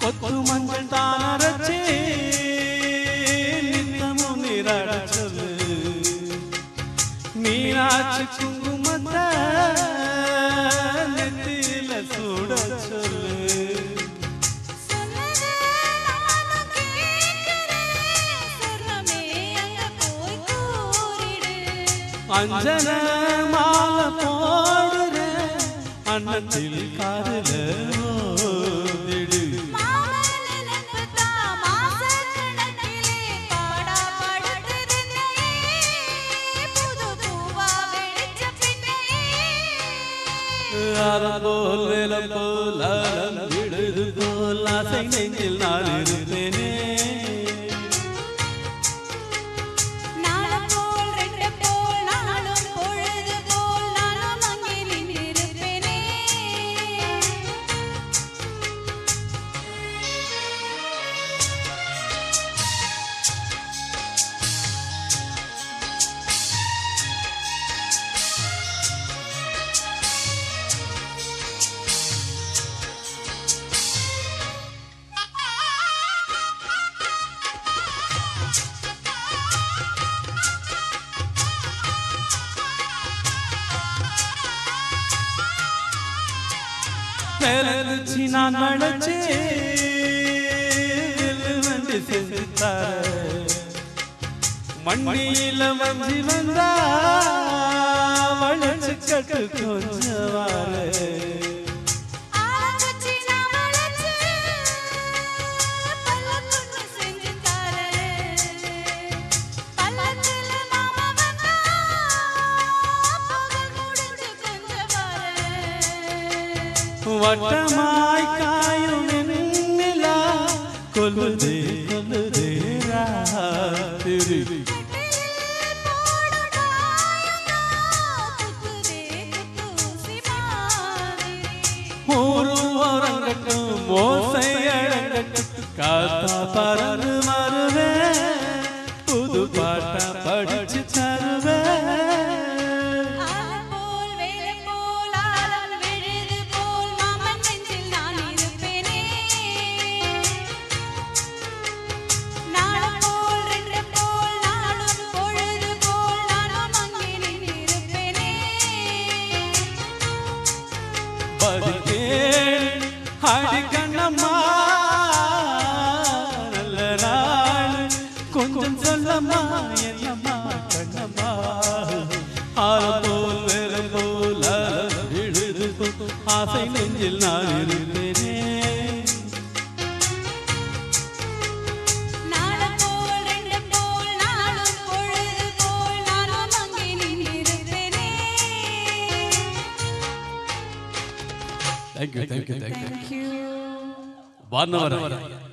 கொத்து மஞ்சள் தானரச்சே நித்தமும் நீராட சொல்லு மீனாட்சி குங்குமத்தை நெத்தியில சூட சொல்லு அஞ்சன மாலை போடுற அன்னத்தில் காதல போல் வேல போல் விடுது போல் ஆசை நெஞ்சில் நான் இருப்பேனே பேரச்சி நான் வளச்சே வண்டி செஞ்சுத்தார மண்ணியில வஞ்சி வந்தா வளச்சு கட்டு கொஞ்சம் வார வட்டமாய் காயும் நிலா கொல்லுதே கொல்லுதே ராத்திரி ஒரு ஓரங்கட்டும் மோசை அழகட்டும் காத்தா பறந்து வருவேன் புது பாட்டா படிச்சு தருவேன் அடிக்கண்ணம்மா நல்ல நாள் கொஞ்சம் சொல்லம்மா என்னம்மா கண்ணம்மா ஆறு போல் வேற போல் எழுது ஆசை நெஞ்சில் நான் இருப்பேனே Thank you.